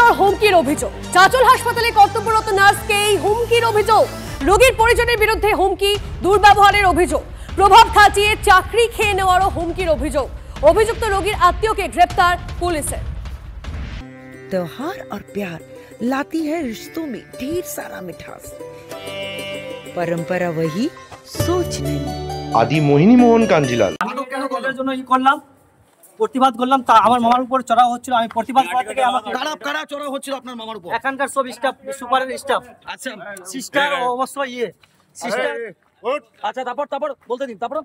দেওয়ার হুমকির অভিযোগ। চাঁচল হাসপাতালে কর্তব্যরত নার্সকে এই হুমকির অভিযোগ। রোগীর পরিজনের বিরুদ্ধে হুমকি, দুর্ব্যবহারের অভিযোগ। প্রভাব খাটিয়ে চাকরি খেয়ে নেওয়ারও হুমকির অভিযোগ। অভিযুক্ত রোগীর আত্মীয়কে গ্রেপ্তার পুলিশের। त्योहार और प्यार लाती है रिश्तों में ढेर सारा मिठास। परंपरा वही, सोच नहीं। आदि मोहिनी मोहन कांजीलाल প্রতিবাদ করলাম, তা আমার মামার উপর চড়াও হচ্ছিল। আমি প্রতিবাদ করা থেকে আমাকে কারা চড়াও হচ্ছিল আপনার মামার উপর? এখানকার সব স্টাফ, সুপারের স্টাফ। আচ্ছা, সিস্টার অবশ্যই সিস্টার। আচ্ছা, তারপর বলতে দিন। তারপর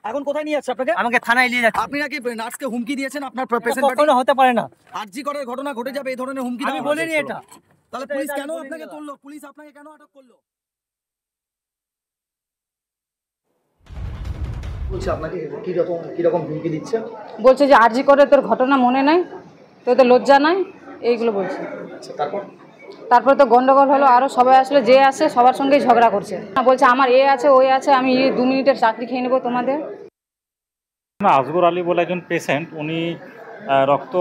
এখন কোথায় নিয়ে যাচ্ছে আপনাকে? আমাকে থানায় নিয়ে যাচ্ছে। আপনি নাকি নার্সকে হুমকি দিয়েছেন আপনার পেশেন্ট? কখনো হতে পারে না। আরজি করের ঘটনা ঘটে যাবে এই ধরনের হুমকি আমি বলিনি এটা। তাহলে পুলিশ কেন আপনাকে তুললো? পুলিশ আপনাকে কেন আটক করলো? বলছে আপনাকে কি রকম হুমকি দিচ্ছে? বলছে যে আরজি করে তোর ঘটনা মনে নাই, তোদের লজ্জা নাই, এইগুলো বলছে। আচ্ছা, তারপর তো গন্ডগোল হলো, আরও সবাই আসলে, যে আসে সবার সঙ্গেই ঝগড়া করছে। বলছে আমার এ আছে ওই আছে, আমি 2 মিনিটের চাকরি খেয়ে নেবো তোমাদের। আসগর আলী বলে একজন পেশেন্ট, উনি রক্ত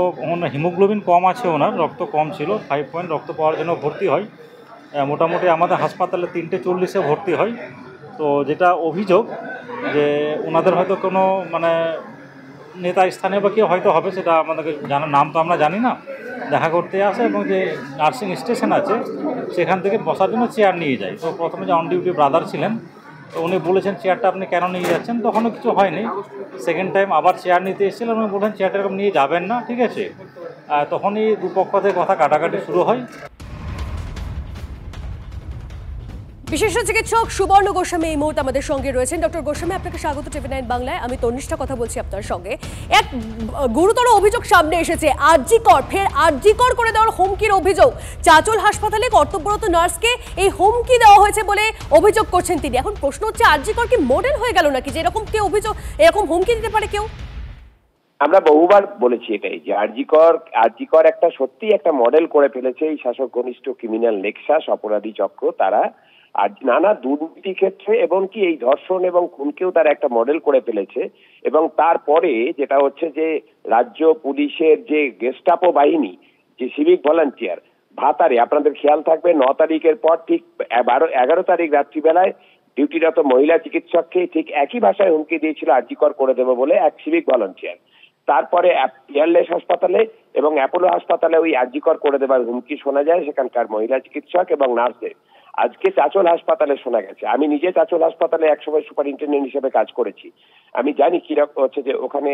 হিমোগ্লোবিন কম আছে, ওনার রক্ত কম ছিল, 5 পয়েন্ট রক্ত পাওয়ার জন্য ভর্তি হয়। মোটামুটি আমাদের হাসপাতালে 3:40 ভর্তি হয়। তো যেটা অভিযোগ যে ওনাদের হয়তো কোনো নেতা স্থানীয় বা কেউ হয়তো হবে, সেটা আমাদেরকে জানার, নাম তো আমরা জানি না, দেখা করতে আসে এবং যে নার্সিং স্টেশন আছে সেখান থেকে বসার জন্য চেয়ার নিয়ে যায়। তো প্রথমে যে অন ডিউটি ব্রাদার ছিলেন, তো উনি বলেছেন চেয়ারটা আপনি কেন নিয়ে যাচ্ছেন, তখনও কিছু হয়নি। সেকেন্ড টাইম আবার চেয়ার নিতে এসেছিলেন, উনি বললেন চেয়ারটা এরকম নিয়ে যাবেন না, ঠিক আছে। তখনই দুপক্ষ থেকে কথা কাটাকাটি শুরু হয়। বিশেষ চিকিৎসক সুবর্ণ গোস্বামী এই মুহূর্তে আমাদের সঙ্গে রয়েছেন। ডক্টর গোস্বামী, আপনাকে স্বাগত TV9 বাংলায়। আমি তনিষ্ঠা কথা বলছি আপনার সঙ্গে। এক গুরুতর অভিযোগ সামনে এসেছে, আরজিকর করে দেওয়ার হুমকির অভিযোগ। চাঁচল হাসপাতালে কর্তব্যরত নার্সকে এই হুমকি দেওয়া হয়েছে বলে অভিযোগ করছেন তিনি। এখন প্রশ্ন হচ্ছে, আরজিকর কি মডেল হয়ে গেল নাকি, যে এরকম কেউ অভিযোগ, এরকম হুমকি দিতে পারে কেউ? আমরা বহুবার বলেছি এটাই, যে আরজিকর একটা সত্যি একটা মডেল করে ফেলেছে এই শাসক ঘনিষ্ঠ ক্রিমিনাল নেক্সাস অপরাধী চক্র। তারা আর নানা দুর্নীতি ক্ষেত্রে এবং কি এই ধর্ষণ এবং খুনকেও তারা একটা মডেল করে ফেলেছে। এবং তারপরে যেটা হচ্ছে যে রাজ্য পুলিশের যে গেস্টাপো বাহিনী, যে সিভিক ভলান্টিয়ার ভাতারে, আপনাদের খেয়াল থাকবে 9 তারিখের পর ঠিক 11 তারিখ রাত্রিবেলায় ডিউটিরত মহিলা চিকিৎসককে ঠিক একই ভাষায় হুমকি দিয়েছিল আরজিকর করে দেবো বলে এক সিভিক ভলান্টিয়ার। তারপরে এয়ারলেস হাসপাতালে এবং অ্যাপোলো হাসপাতালে ওই আরজিকর করে দেবার হুমকি শোনা যায় সেখানকার মহিলা চিকিৎসক এবং নার্সের। আজকে চাঁচল হাসপাতালে শোনা গেছে। আমি নিজে চাঁচল হাসপাতালে একসময় সুপারিনটেন্ডেন্ট হিসেবে কাজ করেছি, আমি জানি কিরকম হচ্ছে যে ওখানে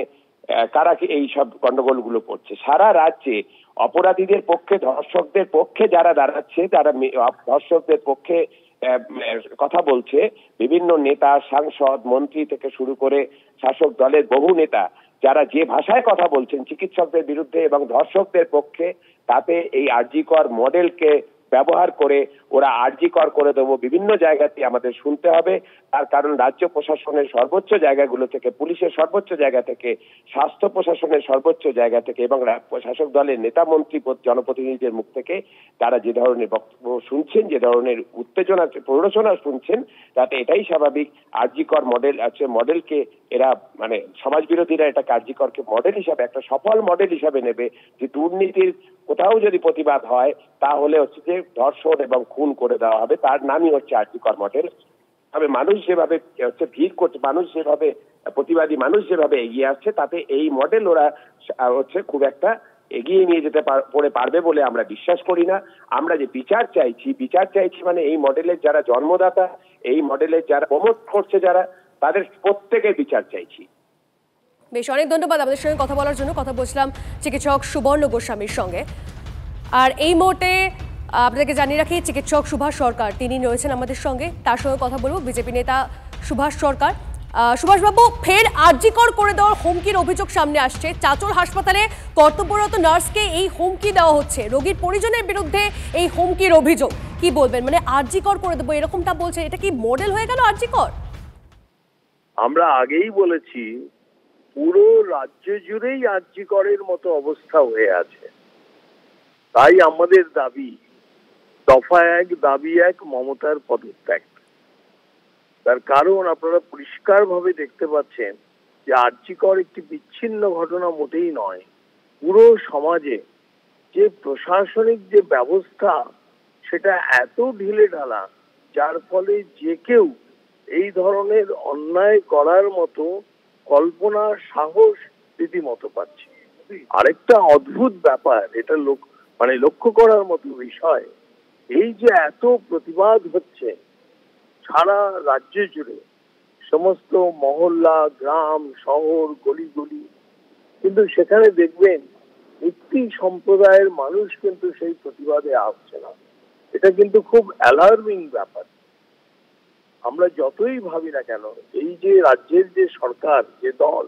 কারা এই সব গন্ডগোলগুলো করছে। সারা রাজ্যে অপরাধীদের পক্ষে, ধর্ষকদের পক্ষে যারা দাঁড়াচ্ছে, তারা ধর্ষকদের পক্ষে কথা বলছে বিভিন্ন নেতা, সাংসদ, মন্ত্রী থেকে শুরু করে শাসক দলের বহু নেতা, যারা যে ভাষায় কথা বলছেন চিকিৎসকদের বিরুদ্ধে এবং ধর্ষকদের পক্ষে, তাতে এই আরজিকর মডেলকে ব্যবহার করে ওরা আরজিকর করে দেবো বিভিন্ন জায়গাতে আমাদের শুনতে হবে। তার কারণ রাজ্য প্রশাসনের সর্বোচ্চ জায়গাগুলো থেকে, পুলিশের সর্বোচ্চ জায়গা থেকে, স্বাস্থ্য প্রশাসনের সর্বোচ্চ জায়গা থেকে এবং শাসক দলের নেতা মন্ত্রী জনপ্রতিনিধিদের মুখ থেকে তারা যে ধরনের বক্তব্য শুনছেন, যে ধরনের উত্তেজনা প্ররোচনা শুনছেন, তাতে এটাই স্বাভাবিক আরজিকর মডেল আছে। মডেলকে এরা সমাজ বিরোধীরা এটা আরজিকরকে মডেল হিসাবে, একটা সফল মডেল হিসাবে নেবে, যে দুর্নীতির কোথাও যদি প্রতিবাদ হয় তাহলে হচ্ছে যে ধর্ষণ এবং খুন করে দেওয়া হবে, তার নামই হচ্ছে আরজিকর মডেল। তবে মানুষ যেভাবে ভিড় করছে, মানুষ যেভাবে প্রতিবাদী মানুষ যেভাবে এগিয়ে আসছে, তাতে এই মডেল ওরা খুব একটা এগিয়ে নিয়ে যেতে পারবে বলে আমরা বিশ্বাস করি না। আমরা যে বিচার চাইছি মানে এই মডেলের যারা জন্মদাতা, এই মডেলের যারা প্রমোট করছে, যারা, তাদের প্রত্যেকের বিচার চাইছি। বেশ, অনেক ধন্যবাদ আমাদের সঙ্গে কথা বলার জন্য। কথা বলছিলাম চিকিৎসক সুবর্ণ গোস্বামীর সঙ্গে। আর এই মুহূর্তে আপনাদেরকে জানিয়ে রাখি, চিকিৎসক সুভাষ সরকার তিনি রয়েছেন আমাদের সঙ্গে, তার সঙ্গে কথা বলবো। বিজেপি নেতা সুভাষ সরকার। সুভাষবাবু, ফের আরজিকর করে দেওয়ার হুমকির অভিযোগ সামনে আসছে। চাঁচল হাসপাতালে কর্তব্যরত নার্সকে এই হুমকি দেওয়া হচ্ছে, রোগীর পরিজনের বিরুদ্ধে এই হুমকির অভিযোগ। কি বলবেন, আরজিকর করে দেবো এরকমটা বলছে, এটা কি মডেল হয়ে গেল আরজিকর? আমরা আগেই বলেছি পুরো রাজ্য জুড়েই আরজিকরের মতো অবস্থা হয়ে আছে। তাই আমাদের দাবি, দফা 1 দাবি 1 মমতার পদত্যাগ। তার কারণ আপনারা পরিষ্কার ভাবে দেখতে পাচ্ছেন যে আরজিকর একটি বিচ্ছিন্ন ঘটনা মোটেই নয়। পুরো সমাজে যে প্রশাসনিক যে ব্যবস্থা সেটা এত ঢিলে ঢালা, যার ফলে যে কেউ এই ধরনের অন্যায় করার মতো কল্পনা সাহস রীতিমতো পাচ্ছে। আরেকটা অদ্ভুত ব্যাপার, এটা লক্ষ্য করার মতো বিষয়, এই যে এত প্রতিবাদ হচ্ছে সারা রাজ্য জুড়ে, সমস্ত মহল্লা, গ্রাম, শহর, গলি, কিন্তু সেখানে দেখবেন একটি সম্প্রদায়ের মানুষ কিন্তু সেই প্রতিবাদে আসছে না। এটা কিন্তু খুব অ্যালার্মিং ব্যাপার। আমরা যতই ভাবি না কেন, এই যে রাজ্যের যে সরকার, যে দল,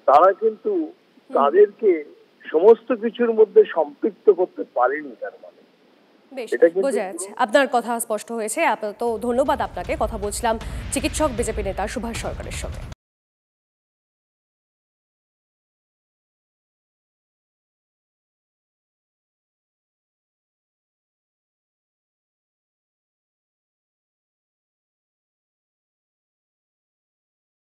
তারা কিন্তু তাদেরকে সমস্ত কিছুর মধ্যে সম্পৃক্ত করতে পারেনি। তার মানে বেশ বোঝা যাচ্ছে, আপনার কথা স্পষ্ট হয়েছে। আপাতত ধন্যবাদ আপনাকে। কথা বলছিলাম চিকিৎসক বিজেপি নেতা সুভাষ সরকারের সঙ্গে।